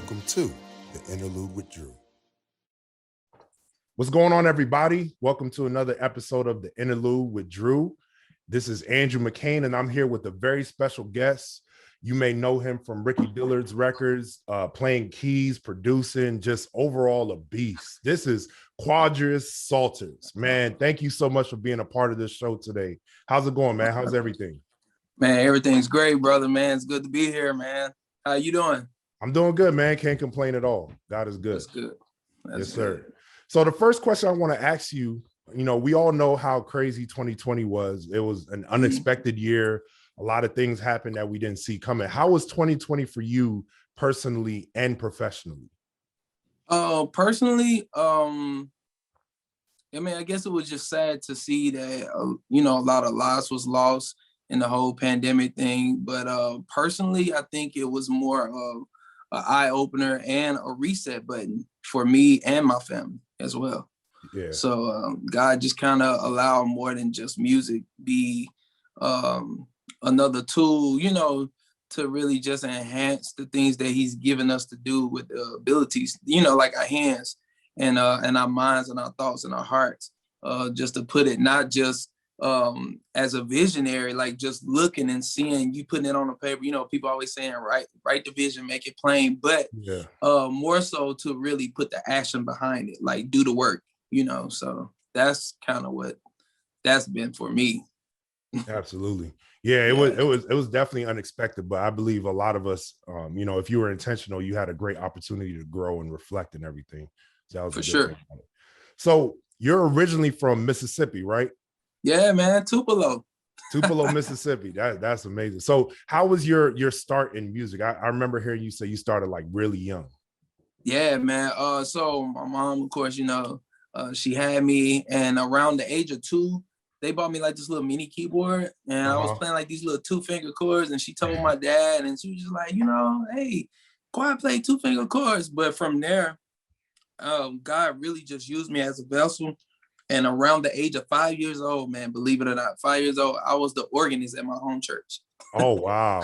welcome to the Interlude with Drew. What's going on, everybody? Welcome to another episode of the Interlude with Drew. This is Andrew McCain, and I'm here with a very special guest. You may know him from Ricky Dillard's records, playing keys, producing, just overall a beast. This is Quadrius Salters. Man, thank you so much for being a part of this show today. How's it going, man? How's everything? Man, everything's great, brother, man. It's good to be here, man. How you doing? I'm doing good, man. Can't complain at all. God is good. That's good. Yes, sir. So the first question I want to ask you, we all know how crazy 2020 was. It was an unexpected year. A lot of things happened that we didn't see coming. How was 2020 for you personally and professionally? Personally, I guess it was just sad to see that, a lot of lives was lost in the whole pandemic thing. But personally, I think it was more of an eye-opener and a reset button for me and my family as well. Yeah. So God just kind of allowed more than just music be another tool, to really just enhance the things that he's given us to do with the abilities, like our hands and our minds and our thoughts and our hearts, just to put it not just as a visionary, like just looking and seeing, you putting it on the paper, people always saying, write the vision, make it plain, but more so to really put the action behind it, like do the work, so that's kind of what that's been for me. Absolutely. Yeah, it was definitely unexpected, but I believe a lot of us, if you were intentional, you had a great opportunity to grow and reflect and everything. So that was for sure. So you're originally from Mississippi, right? Yeah, man, Tupelo, Mississippi. That's amazing. So how was your start in music? I remember hearing you say you started like really young. Yeah, man. So my mom, of course, she had me, and around the age of 2, they bought me like this little mini keyboard, and I was playing like these little 2-finger chords, and she told my dad, and she was just like, hey, Quad play 2-finger chords. But from there, God really just used me as a vessel. And around the age of 5 years old, man, believe it or not, 5 years old, I was the organist at my home church. Oh, wow.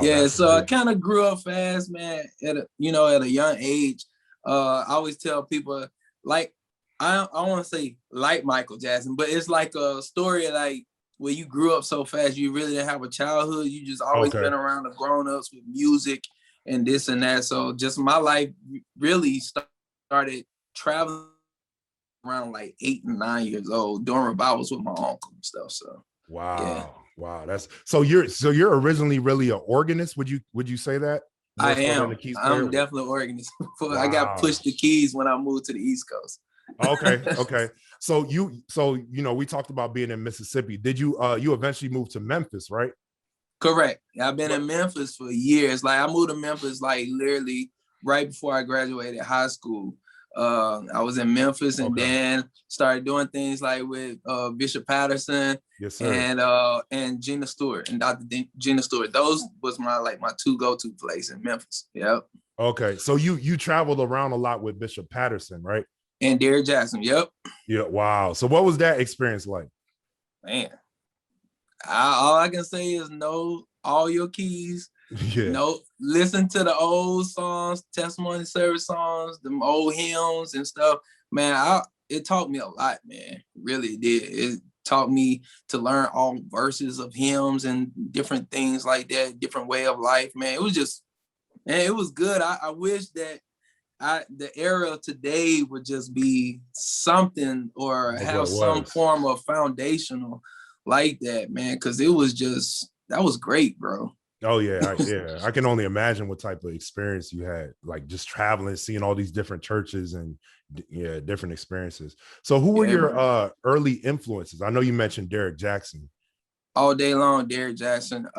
Yeah, so amazing. I kind of grew up fast, man, at a young age. I always tell people, like, I want to say like Michael Jackson, but it's like a story like where you grew up so fast, you really didn't have a childhood. You just always been around the grown-ups with music and this and that. So just my life really started traveling around like 8 and 9 years old, doing revivals with my uncle and stuff. So wow. That's so you're originally really an organist. Would you say that? I am. I'm definitely an organist. Wow. I got pushed the keys when I moved to the East Coast. Okay. So we talked about being in Mississippi. Did you eventually move to Memphis, right? Correct. I've been in Memphis for years. Like I moved to Memphis like literally right before I graduated high school. I was in Memphis and then started doing things like with Bishop Patterson, yes, sir, and Gina Stewart and Dr. Gina Stewart. Those was my 2 go-to places in Memphis. Yep. Okay. So you traveled around a lot with Bishop Patterson, right? And Derrick Jackson. Yep. Yeah. Wow. So what was that experience like? Man, all I can say is know all your keys. Yeah. Listen to the old songs, testimony service songs, them old hymns and stuff. Man, it taught me a lot, man. Really did. It taught me to learn all verses of hymns and different things like that, different way of life, man. It was just, man, it was good. I wish that the era of today would just be something or have some form of foundational like that, man. Because it was just, that was great, bro. Oh yeah, I can only imagine what type of experience you had, like just traveling, seeing all these different churches and different experiences. So who were your early influences? I know you mentioned Derrick Jackson. All day long, Derrick Jackson.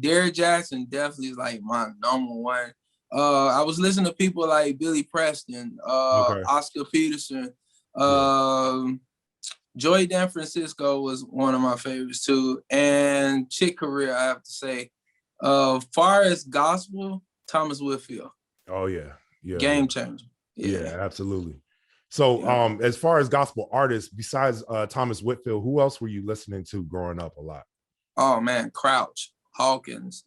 Derrick Jackson definitely is like my number one. I was listening to people like Billy Preston, Oscar Peterson, Joy Dan Francisco was one of my favorites too, and Chick Corea, I have to say. Far as gospel, Thomas Whitfield. Oh yeah. Game changer. Yeah, absolutely. So as far as gospel artists, besides Thomas Whitfield, who else were you listening to growing up a lot? Oh man, Crouch, Hawkins,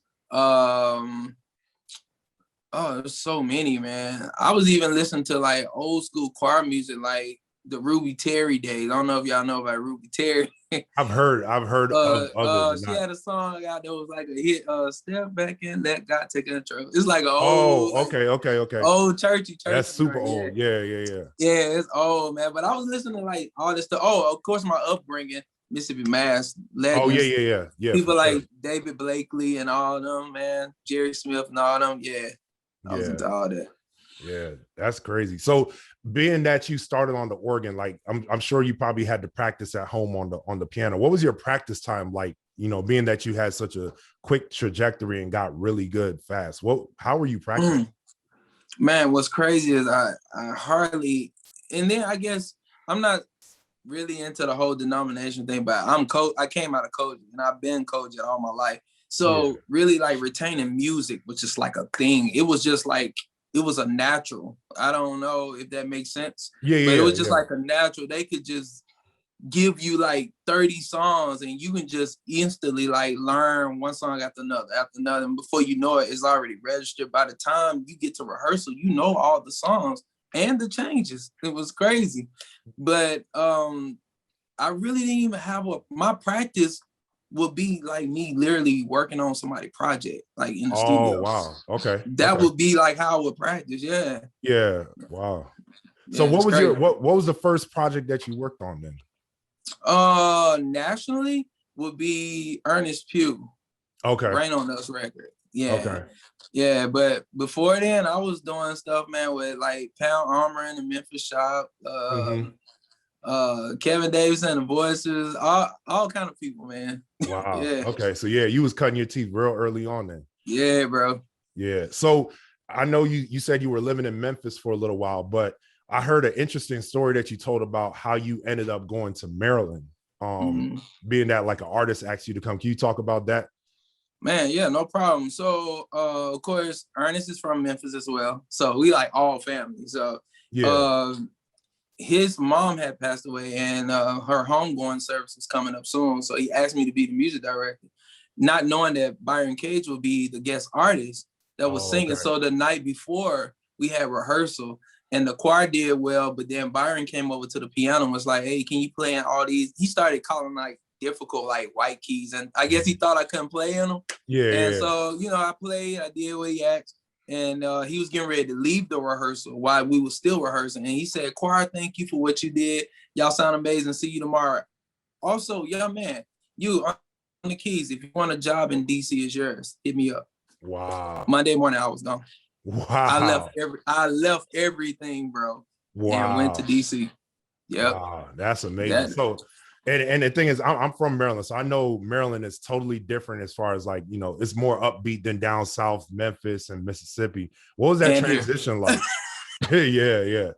Oh, there's so many, man. I was even listening to like old school choir music, like the Ruby Terry days. I don't know if y'all know about Ruby Terry. I've heard of it, but She not. had a song out that was like a hit, step back and let God take control. It's like an Oh, old, like, okay. old churchy That's super right? old. Yeah. Yeah, it's old, man. But I was listening to like all this stuff. Oh, of course, my upbringing, Mississippi Mass Oh, legends. yeah, for People sure. like David Blakely and all them, man. Jerry Smith and all them. Yeah, I was Yeah. into all that. Yeah, that's crazy. So being that you started on the organ, like I'm sure you probably had to practice at home on the piano. What was your practice time like? You know, being that you had such a quick trajectory and got really good fast. How were you practicing? Man, what's crazy is I hardly, and then I guess I'm not really into the whole denomination thing, but I came out of coaching and I've been coaching all my life. So really like retaining music was just like a thing. It was just like, it was a natural. I don't know if that makes sense. But it was just like a natural. They could just give you like 30 songs and you can just instantly like learn one song after another. And before you know it, it's already registered. By the time you get to rehearsal, you know all the songs and the changes. It was crazy. But I really didn't even have my practice would be like me literally working on somebody's project, like in the studio. Oh, wow. Okay. That would be like how I would practice. Yeah. Yeah. Wow. Yeah, So what was crazy. what was the first project that you worked on then? Nationally would be Ernest Pugh. Okay. Rain on Us record. Yeah. Okay. Yeah, but before then, I was doing stuff, man, with like Pound Armor in the Memphis shop, Kevin Davidson and the Voices, all kind of people, man. Wow. Yeah. Okay. So yeah, you was cutting your teeth real early on then. Yeah, bro. Yeah. So I know you said you were living in Memphis for a little while, but I heard an interesting story that you told about how you ended up going to Maryland. Being that like an artist asked you to come. Can you talk about that? Man, yeah, no problem. So of course, Ernest is from Memphis as well. So we like all family. So his mom had passed away and her homegoing service was coming up soon. So he asked me to be the music director, not knowing that Byron Cage would be the guest artist that was singing. Okay. So the night before we had rehearsal and the choir did well, but then Byron came over to the piano and was like, hey, can you play in all these? He started calling like difficult, like white keys. And I guess he thought I couldn't play in them. Yeah. And so, you know, I played, I did what he asked. And he was getting ready to leave the rehearsal while we were still rehearsing. And he said, choir, thank you for what you did. Y'all sound amazing. See you tomorrow. Also, young man, you on the keys. If you want a job in DC, it's yours. Hit me up. Wow. Monday morning, I was gone. Wow. I left everything, bro. Wow. And went to DC. Yep. Wow, that's amazing. So and the thing is, I'm from Maryland, so I know Maryland is totally different as far as like, you know, it's more upbeat than down south, Memphis and Mississippi. What was that transition like? Yeah.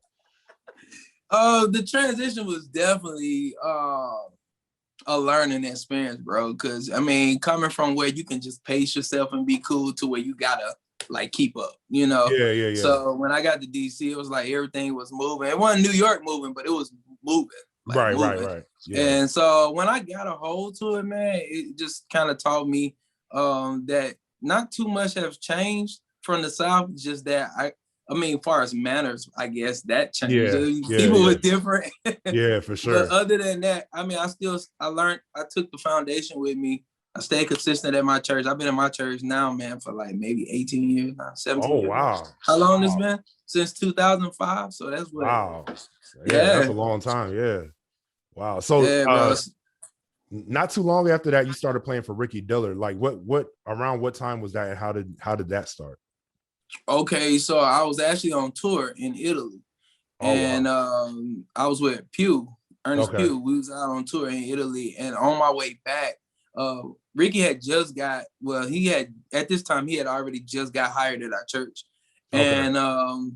The transition was definitely a learning experience, bro. Because I mean, coming from where you can just pace yourself and be cool to where you gotta like keep up, you know? Yeah. So when I got to DC, it was like everything was moving. It wasn't New York moving, but it was moving. Like right. Yeah. And so when I got a hold to it, man, it just kind of taught me that not too much has changed from the South. Just that I mean, as far as manners, I guess that changed. People were different. Yeah, for sure. But other than that, I mean, I learned. I took the foundation with me. I stayed consistent at my church. I've been in my church now, man, for like maybe 18 years now, 17 years. Oh, wow. How long it's been? Since 2005. So that's what. Wow. Yeah, that's a long time. Yeah. Wow. So not too long after that, you started playing for Ricky Dillard. Like what around what time was that and how did that start? Okay, so I was actually on tour in Italy. And I was with Ernest Pugh. We was out on tour in Italy, and on my way back, Ricky had just got, at this time, he had already just got hired at our church. And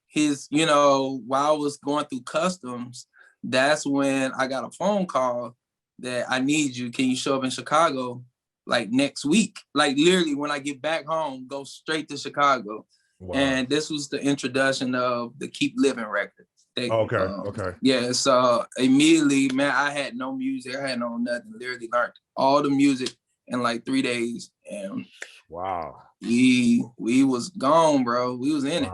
his, you know, while I was going through customs, that's when I got a phone call that I need you. Can you show up in Chicago like next week? Like literally when I get back home, go straight to Chicago. Wow. And this was the introduction of the Keep Living record. Okay. Yeah, so immediately, man, I had no music. I had no nothing. Literally learned all the music in like 3 days. And wow. we was gone, bro. We was in it.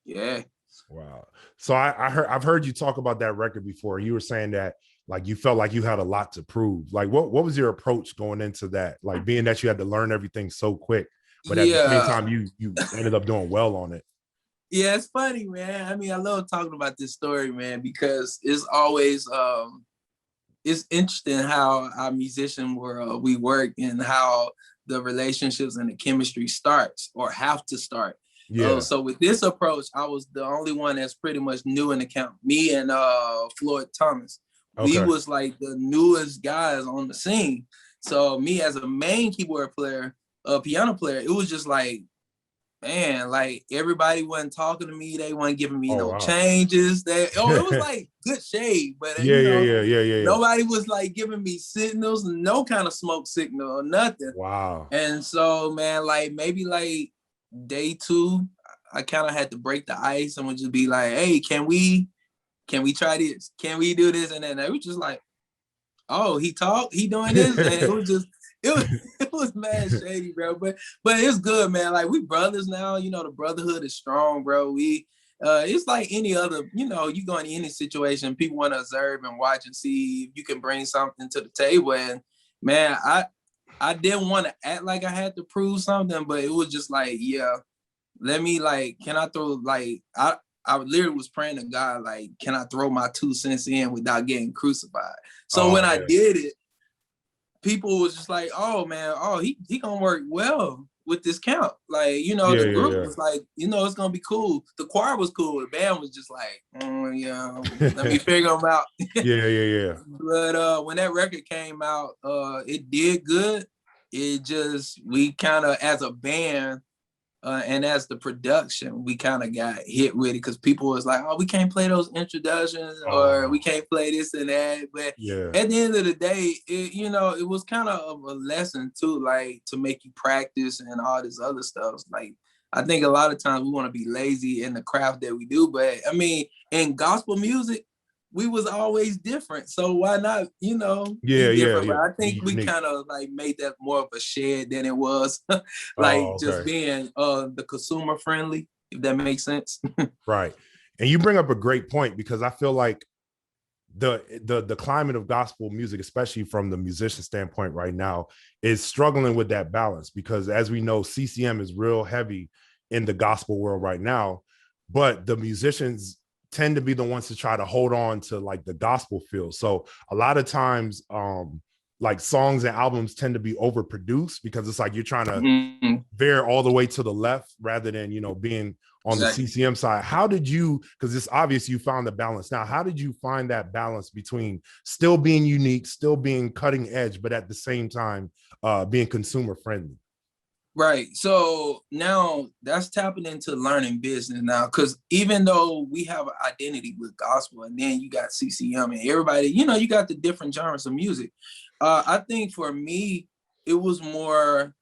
Yeah. Wow. So I've heard you talk about that record before. You were saying that like you felt like you had a lot to prove. Like what was your approach going into that? Like being that you had to learn everything so quick, but at the same time you ended up doing well on it. Yeah, it's funny, man. I mean, I love talking about this story, man, because it's always it's interesting how our musician world we work and how the relationships and the chemistry starts or have to start. Yeah. So with this approach, I was the only one that's pretty much new in the camp. Me and Floyd Thomas. We was like the newest guys on the scene. So me as a main keyboard player, piano player, it was just like, man, like everybody wasn't talking to me. They weren't giving me changes. It was like good shade, but yeah. Nobody was like giving me signals, no kind of smoke signal or nothing. Wow. And so, man, like maybe like day 2, I kind of had to break the ice and would just be like, hey, can we try this? Can we do this? And then they were just like, oh, he doing this, and it was just. It was mad shady, bro. But it's good, man. Like we brothers now, the brotherhood is strong, bro. We it's like any other, you go in any situation, people want to observe and watch and see if you can bring something to the table. And man, I didn't want to act like I had to prove something, but it was just like, yeah, let me like, can I throw like I literally was praying to God, like, can I throw my 2 cents in without getting crucified? So when I did it, people was just like, oh man, he gonna work well with this count. Like, the group was like, it's gonna be cool. The choir was cool. The band was just like, let me figure them out. Yeah. But when that record came out, it did good. It just, we kind of, as a band, and as the production, we kind of got hit with it because people was like, oh, we can't play those introductions or we can't play this and that. But at the end of the day, it was kind of a lesson too, like to make you practice and all this other stuff. Like, I think a lot of times we want to be lazy in the craft that we do. But I mean, in gospel music, we was always different. So why not, be different? But I think we kind of like made that more of a shed than it was just being the consumer friendly, if that makes sense. Right. And you bring up a great point because I feel like the climate of gospel music, especially from the musician standpoint right now, is struggling with that balance because as we know, CCM is real heavy in the gospel world right now, but the musicians tend to be the ones to try to hold on to like the gospel feel. So a lot of times like songs and albums tend to be overproduced because it's like you're trying to veer all the way to the left rather than, being on the CCM side. How did you, because it's obvious you found the balance. Now, how did you find that balance between still being unique, still being cutting edge, but at the same time being consumer friendly? Right. So now that's tapping into learning business now, because even though we have an identity with gospel and then you got CCM and everybody, you got the different genres of music. I think for me, it was more,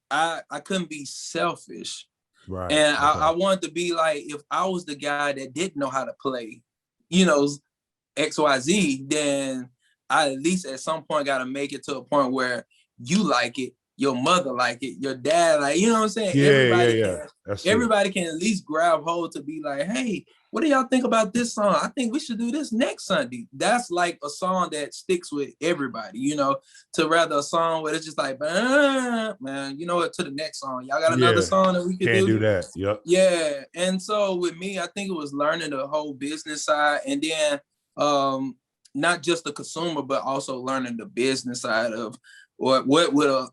I couldn't be selfish. Right. And I wanted to be like, if I was the guy that didn't know how to play, XYZ, then I at least at some point got to make it to a point where you like it, your mother like it, your dad like, you know what I'm saying? Everybody can at least grab hold to be like, hey, what do y'all think about this song? I think we should do this next Sunday. That's like a song that sticks with everybody, to rather a song where it's just like, man, you know what, to the next song. Y'all got another song that we could Can't do that. Yep. Yeah. And so with me, I think it was learning the whole business side and then not just the consumer, but also learning the business side of what would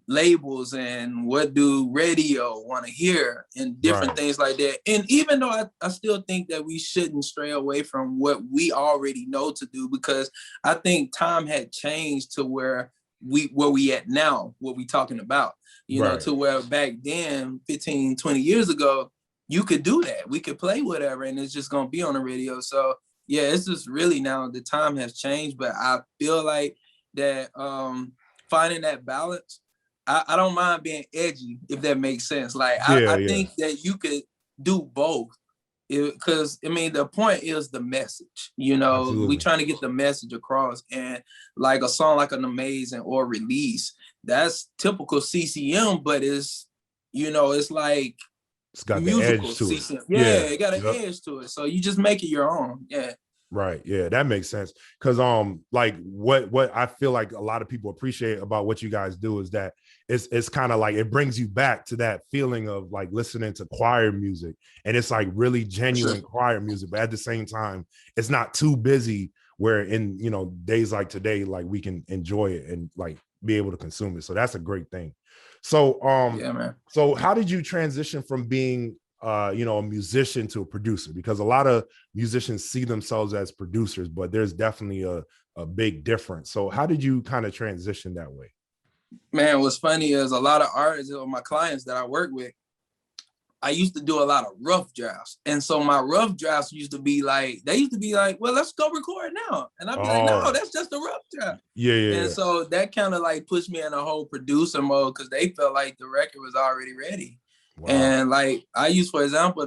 labels and what do radio want to hear and different things like that. And even though I still think that we shouldn't stray away from what we already know to do, because I think time had changed to where we at now, what we talking about, to where back then, 15, 20 years ago, you could do that. We could play whatever and it's just going to be on the radio. So yeah, it's just really now the time has changed, but I feel like that finding that balance, I don't mind being edgy, if that makes sense. Like, I think that you could do both because I mean, the point is the message, you know, we Absolutely. trying to get the message across. And like a song like An Amazing or Release, that's typical CCM, but it's, you know, it's like It's got the musical edge to it. CCM. Yeah. Yeah, it got an Yep. edge to it. So you just make it your own. Yeah. Right. Yeah, that makes sense. Cause like what I feel like a lot of people appreciate about what you guys do is that it's kind of like it brings you back to that feeling of like listening to choir music. And it's like really genuine choir music, but at the same time, it's not too busy where in days like today, like we can enjoy it and like be able to consume it. So that's a great thing. So Yeah, man. so how did you transition from being a musician to a producer? Because a lot of musicians see themselves as producers, but there's definitely a big difference. So how did you kind of transition that way? Man, what's funny is a lot of artists or my clients that I work with, I used to do a lot of rough drafts. And so my rough drafts used to be like, well, let's go record now. And I'd be like, no, that's just a rough draft. Yeah. And so that kind of like pushed me in a whole producer mode because they felt like the record was already ready. Wow. And like I use, for example,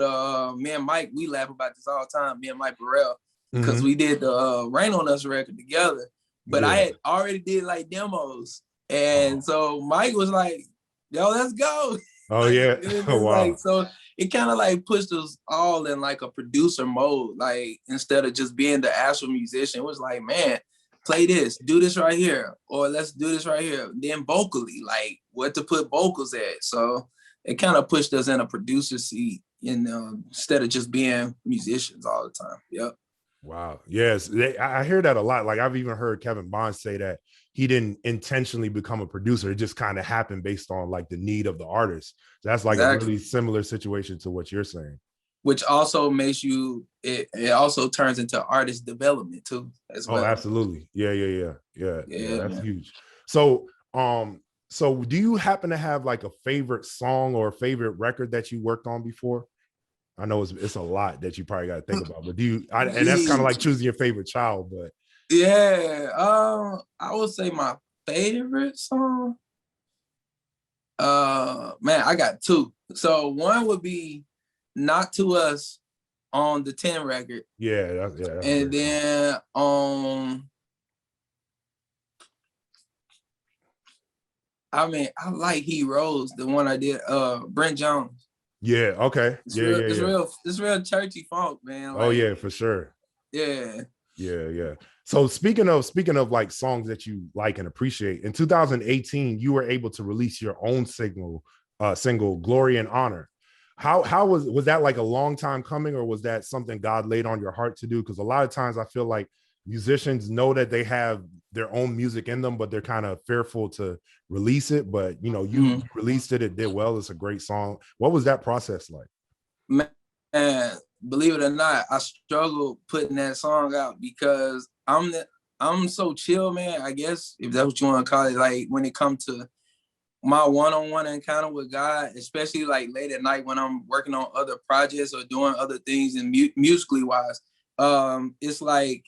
me and Mike, we laugh about this all the time, me and Mike Burrell, because we did the Rain on Us record together. But I had already did like demos. And so Mike was like, yo, let's go. Oh, yeah. Wow. Like, so it kind of like pushed us all in like a producer mode. Like instead of just being the actual musician, it was like, man, play this, do this right here, or let's do this right here. Then vocally, like what to put vocals at. So it kind of pushed us in a producer seat, instead of just being musicians all the time. Yep. Wow. Yes. I hear that a lot. Like I've even heard Kevin Bond say that he didn't intentionally become a producer. It just kind of happened based on like the need of the artist. So that's like a really similar situation to what you're saying. Which also makes you, it also turns into artist development too, as well. Oh, absolutely. Yeah. That's huge. So, so do you happen to have like a favorite song or a favorite record that you worked on before? I know it's a lot that you probably got to think about, but and that's kind of like choosing your favorite child, but. Yeah, I would say my favorite song. Man, I got two. So one would be Not to Us on the 10 record. Yeah, and then I mean, I like Heroes, the one I did, Brent Jones. Yeah, okay. It's real churchy funk, man. Like, oh yeah, for sure. Yeah. So speaking of like songs that you like and appreciate, in 2018, you were able to release your own single, Glory and Honor. How was that like a long time coming, or was that something God laid on your heart to do? Because a lot of times I feel like musicians know that they have their own music in them, but they're kind of fearful to release it. But you released it, it did well. It's a great song. What was that process like? Man, believe it or not, I struggled putting that song out because I'm so chill, man. I guess if that's what you want to call it. Like when it comes to my one-on-one encounter with God, especially like late at night when I'm working on other projects or doing other things and musically wise, it's like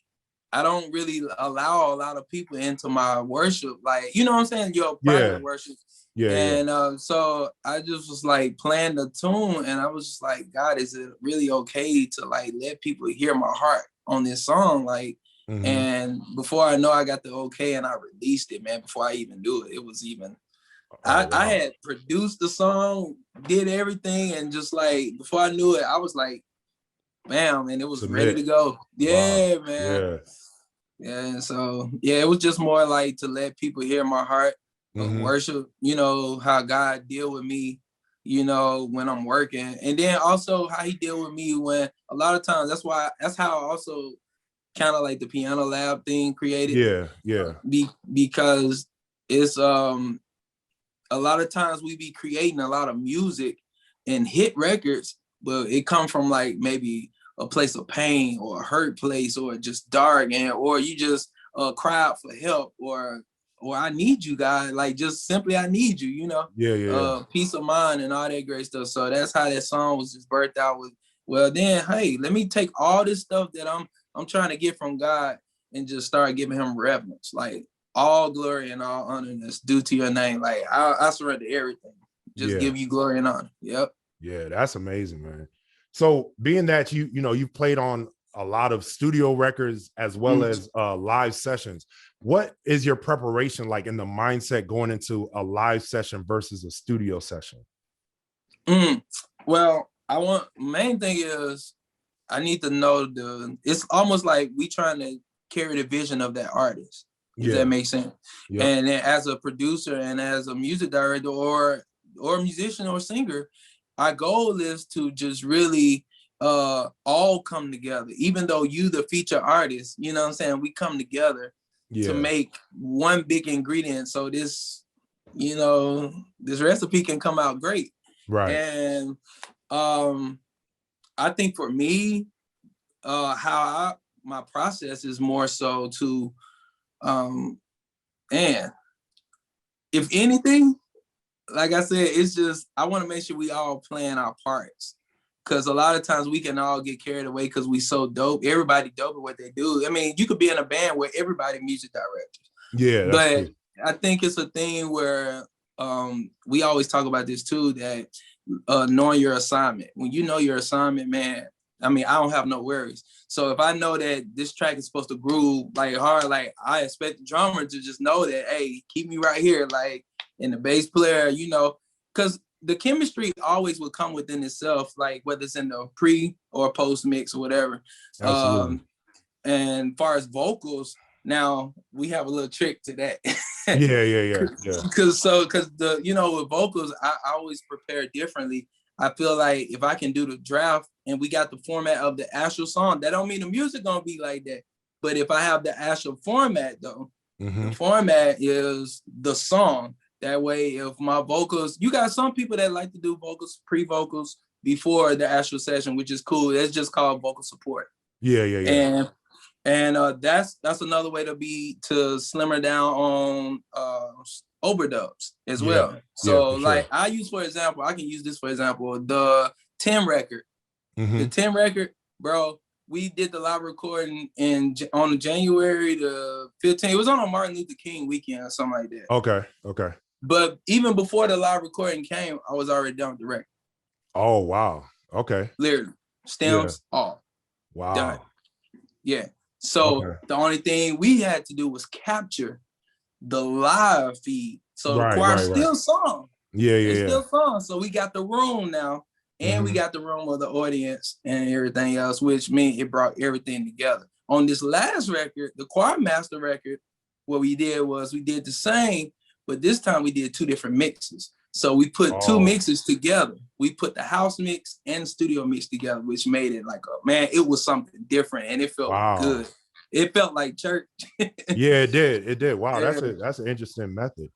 I don't really allow a lot of people into my worship. Like, you know what I'm saying? Your private worship. And so I just was like playing the tune and I was just like, God, is it really okay to like let people hear my heart on this song? Like, and before I know, I got the okay and I released it, man, before I even do it. It was even, I had produced the song, did everything. And just like, before I knew it, I was like, bam, and it was ready to go. Yeah, wow. Man. Yeah. And so, it was just more like to let people hear my heart. Worship, how God deal with me, when I'm working. And then also how he deal with me when a lot of times, that's how I also kind of like the piano lab thing created. Yeah. Because it's a lot of times we be creating a lot of music and hit records, but it come from like maybe a place of pain or a hurt place or just dark, or you just cry out for help or I need you, God, like just simply I need you, peace of mind and all that great stuff. So that's how that song was just birthed out with, well then, hey, let me take all this stuff that I'm trying to get from God and just start giving him reverence, like all glory and all honor that's due to your name. Like I surrender everything, just give you glory and honor. Yep. Yeah, that's amazing, man. So being that you've played on a lot of studio records as well as live sessions, what is your preparation like in the mindset going into a live session versus a studio session? Well, main thing is I need to know it's almost like we trying to carry the vision of that artist, if that makes sense. Yep. And then as a producer and as a music director or musician or singer, our goal is to just really all come together. Even though you the feature artist, you know what I'm saying, we come together to make one big ingredient. So this, this recipe can come out great. Right. And I think for me, my process is more so to, and if anything, like I said, it's just, I want to make sure we all playing our parts. Because a lot of times we can all get carried away because we so dope. Everybody dope at what they do. I mean, you could be in a band where everybody music directors. Yeah. But true. I think it's a thing where we always talk about this too, that knowing your assignment. When you know your assignment, man, I mean, I don't have no worries. So if I know that this track is supposed to groove like hard, like I expect the drummer to just know that, hey, keep me right here, like, and the bass player, because the chemistry always will come within itself, like whether it's in the pre or post mix or whatever. Absolutely. And as far as vocals, now we have a little trick to that. Yeah. Because with vocals, I always prepare differently. I feel like if I can do the draft and we got the format of the actual song, that don't mean the music gonna be like that. But if I have the actual format though, the format is the song. That way, if my vocals, you got some people that like to do vocals, pre-vocals before the actual session, which is cool. It's just called vocal support. Yeah. And that's another way to slimmer down on overdubs as well. So like I can use this for example, the 10 record. The 10 record, bro, we did the live recording on January the 15th. It was on a Martin Luther King weekend or something like that. Okay. But even before the live recording came, I was already done with the record. Oh, wow. Okay. Literally. Stems off. Wow. Done. Yeah. So the only thing we had to do was capture the live feed. So the choir still sung. Yeah. Still sung. So we got the room now. And we got the room of the audience and everything else, which meant it brought everything together. On this last record, the choir master record, what we did was we did the same, but this time we did two different mixes. So we put two mixes together. We put the house mix and studio mix together, which made it like, it was something different and it felt good. It felt like church. Yeah, it did. Wow, that's an interesting method.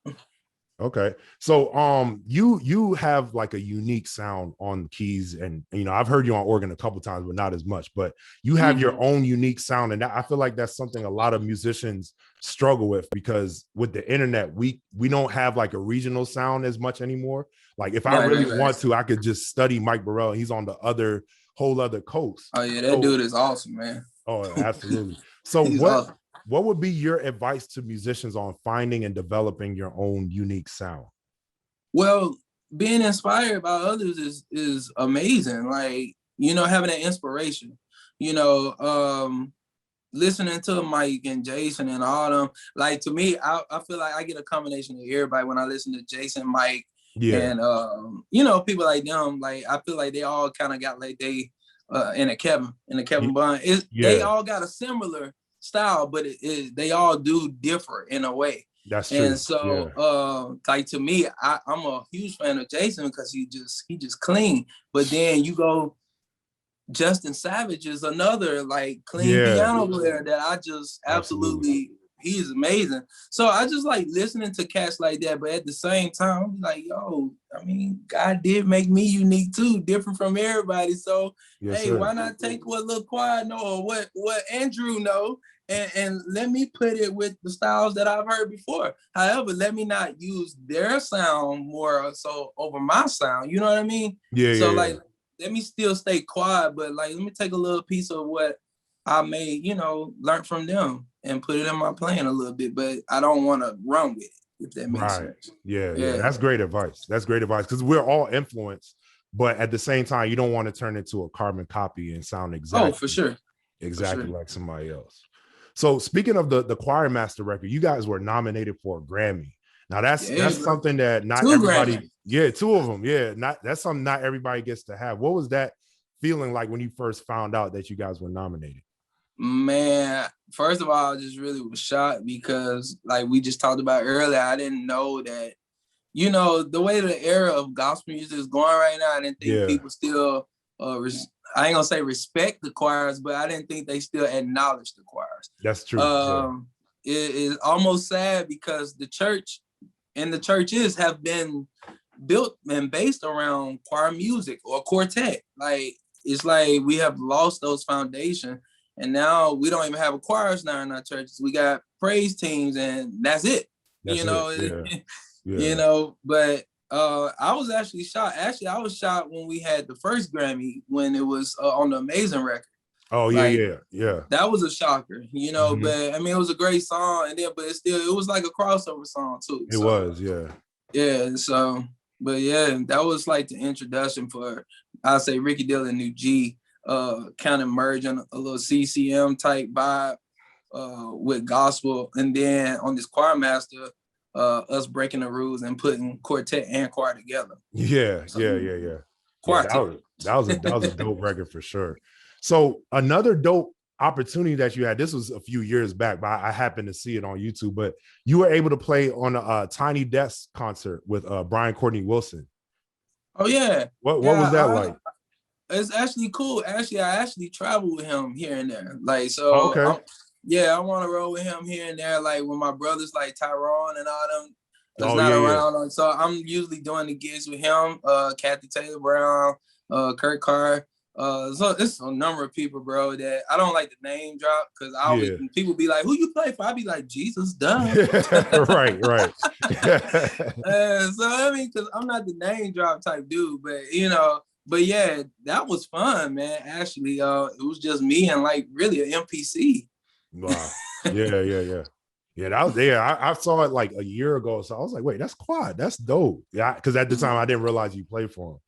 Okay. So you have like a unique sound on keys, and I've heard you on organ a couple times, but not as much, but you have your own unique sound. And I feel like that's something a lot of musicians struggle with, because with the internet, we don't have like a regional sound as much anymore. Like if I really want to, I could just study Mike Burrell. He's on the whole other coast. Oh yeah, that dude is awesome, man. Oh, absolutely. So what would be your advice to musicians on finding and developing your own unique sound? Well, being inspired by others is amazing. Like, having an inspiration, listening to Mike and Jason and all them. Like, to me, I feel like I get a combination of everybody when I listen to Jason, Mike, and, people like them. Like, I feel like they all kind of got like in a Kevin Bond. They all got a similar style, but they all do differ in a way. That's true. And so like to me, I'm a huge fan of Jason because he just clean. But then you go, Justin Savage is another like clean piano player that I just absolutely he's amazing. So I just like listening to cats like that, but at the same time, I'm like, yo, I mean, God did make me unique too, different from everybody. So why not take what Lil Quad know or what Andrew know and let me put it with the styles that I've heard before. However, let me not use their sound more so over my sound. You know what I mean? Like, let me still stay quiet, but like, let me take a little piece of what I may, learn from them and put it in my playing a little bit, but I don't want to run with it, if that makes sense. Yeah. That's great advice. Because we're all influenced but at the same time, you don't want to turn into a carbon copy and sound Oh, for sure. Exactly like somebody else. So speaking of the choir master record, you guys were nominated for a Grammy. Now that's something that not everybody, two of them. Yeah, that's something not everybody gets to have. What was that feeling like when you first found out that you guys were nominated? Man, first of all, I just really was shocked because like we just talked about earlier, I didn't know that, you know, the way the era of gospel music is going right now, I didn't think people still, I ain't gonna say respect the choirs, but I didn't think they still acknowledge the choirs. That's true. It is almost sad because the church and the churches have been built and based around choir music or quartet. Like, it's like we have lost those foundations. And now we don't even have a choirs now in our churches. We got praise teams and that's it. You know, but I was actually shocked. Actually, I was shocked when we had the first Grammy when it was on the Amazing record. Oh, yeah. That was a shocker, you know, but I mean, it was a great song. And then, but it was like a crossover song too. It was, yeah. Yeah, so, but yeah, that was like the introduction for, I'd say, Ricky Dillard and New G. Kind of merging a little CCM type vibe with gospel, and then on this choir master, us breaking the rules and putting quartet and choir together. Yeah. That was a dope record for sure. So another dope opportunity that you had, this was a few years back, but I happened to see it on YouTube, but you were able to play on a Tiny Desk concert with Brian Courtney Wilson. Oh yeah. What was that like? It's actually cool. Actually, I actually travel with him here and there. Like, so okay. I want to roll with him here and there. Like when my brothers like Tyrone and all them that's not around. Yeah. So I'm usually doing the gigs with him, Kathy Taylor Brown, Kurt Carr. So it's a number of people, bro, that I don't like to name drop because I always people be like, who you play for? I be like, Jesus, duh. right. So I mean, because I'm not the name drop type dude, but you know. But yeah, that was fun, man. Actually, it was just me and like really an MPC. Wow. Yeah. That was I saw it like a year ago, so I was like, wait, that's Quad. That's dope. Yeah, because at the time I didn't realize you played for him.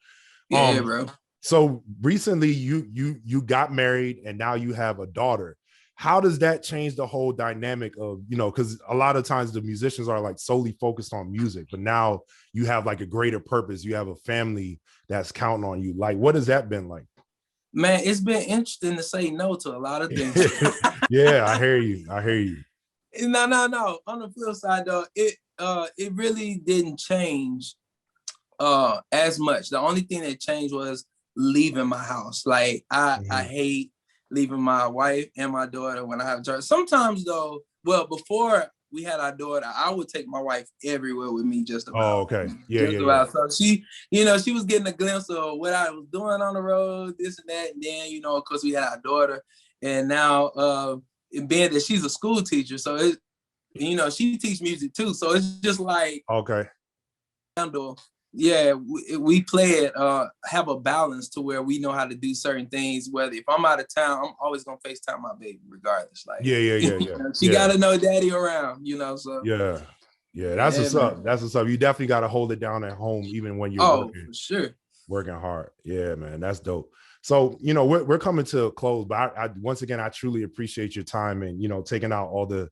Yeah, bro. So recently you got married and now you have a daughter. How does that change the whole dynamic of, you know, because a lot of times the musicians are like solely focused on music, but now you have like a greater purpose. You have a family that's counting on you. Like, what has that been like? Man, it's been interesting to say no to a lot of things. Yeah, I hear you. No. On the flip side though, it really didn't change as much. The only thing that changed was leaving my house. Like I hate leaving my wife and my daughter when I have church. Sometimes though, well, before we had our daughter, I would take my wife everywhere with me just about. Oh, okay. Yeah. So she, you know, she was getting a glimpse of what I was doing on the road, this and that. And then, you know, of course we had our daughter. And now being that she's a school teacher, so it, you know, she teaches music too. So it's just like, okay. Yeah, we play it, have a balance to where we know how to do certain things. Whether if I'm out of town, I'm always gonna FaceTime my baby regardless. Like, She gotta know daddy around, you know. So yeah, that's what's up. That's what's up. You definitely gotta hold it down at home, even when you're working, for sure, working hard. Yeah, man, that's dope. So, you know, we're coming to a close, but I once again, I truly appreciate your time and, you know, taking out all the,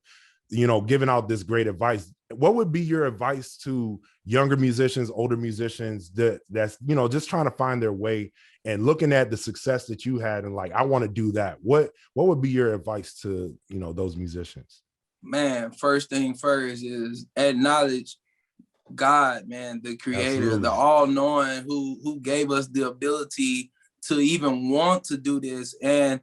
you know, giving out this great advice. What would be your advice to younger musicians, older musicians that's, you know, just trying to find their way and looking at the success that you had and like, I want to do that. What would be your advice to, you know, those musicians? Man, first thing first is acknowledge God, man, the creator, Absolutely. The all-knowing who gave us the ability to even want to do this, and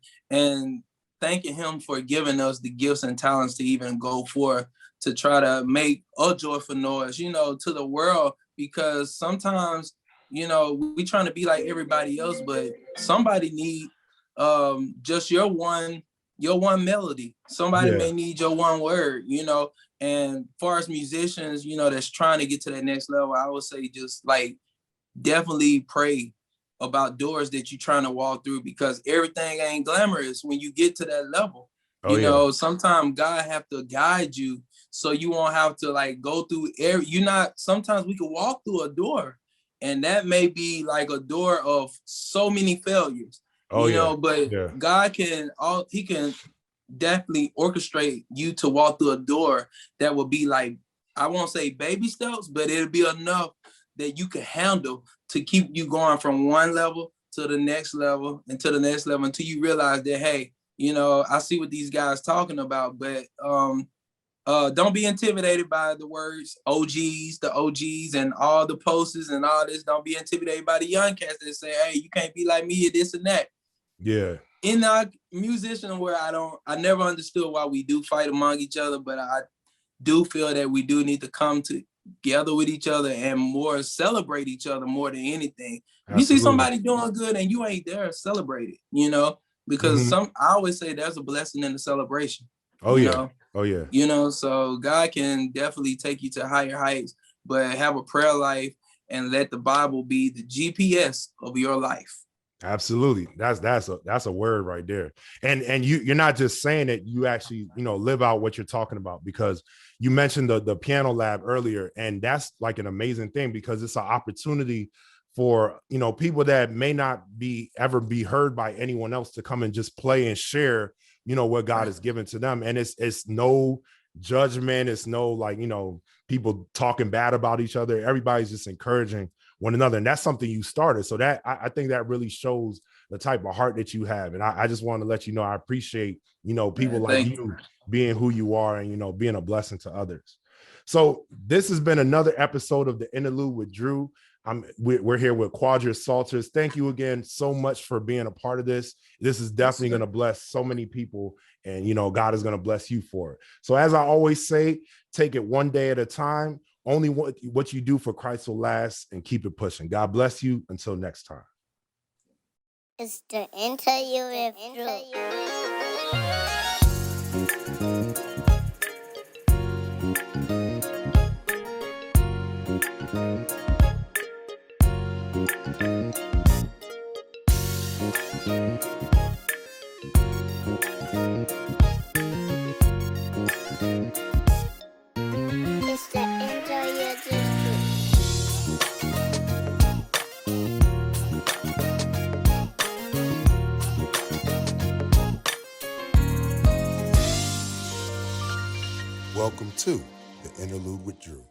thanking him for giving us the gifts and talents to even go forth to try to make a joyful noise, you know, to the world, because sometimes, you know, we trying to be like everybody else, but somebody need just your one melody. Somebody may need your one word, you know. And far as musicians, you know, that's trying to get to that next level, I would say just like definitely pray about doors that you're trying to walk through, because everything ain't glamorous when you get to that level. You know, sometimes God have to guide you so you won't have to like go through sometimes we could walk through a door And that may be like a door of so many failures, but God can he can definitely orchestrate you to walk through a door that will be like, I won't say baby steps, but it'll be enough that you can handle to keep you going from one level to the next level and to the next level until you realize that, hey, I see what these guys talking about, but don't be intimidated by the words the OGs and all the posters and all this. Don't be intimidated by the young cats that say, hey, you can't be like me or this and that. Yeah. In our musician where I never understood why we do fight among each other, but I do feel that we do need to come together with each other and more celebrate each other more than anything. If you see somebody doing good and you ain't there, celebrate it, because I always say there's a blessing in the celebration. Oh, yeah. Oh, yeah. So God can definitely take you to higher heights, but have a prayer life and let the Bible be the GPS of your life. Absolutely. That's a word right there. And you're not just saying it, you actually, live out what you're talking about, because you mentioned the piano lab earlier, and that's like an amazing thing because it's an opportunity for, people that may not ever be heard by anyone else to come and just play and share, what God has given to them. And it's no judgment. It's no people talking bad about each other. Everybody's just encouraging one another. And that's something you started. So that I think that really shows the type of heart that you have. And I just want to let you know, I appreciate, people like you being who you are and, being a blessing to others. So this has been another episode of the Interlude with Drew. We're here with Quadrius Salters. Thank you again so much for being a part of this. This is definitely going to bless so many people, and God is going to bless you for it. So as I always say, take it one day at a time. Only what you do for Christ will last, and keep it pushing. God bless you. Until next time. It's the Interlude with Drew. Welcome to the Interlude with Drew.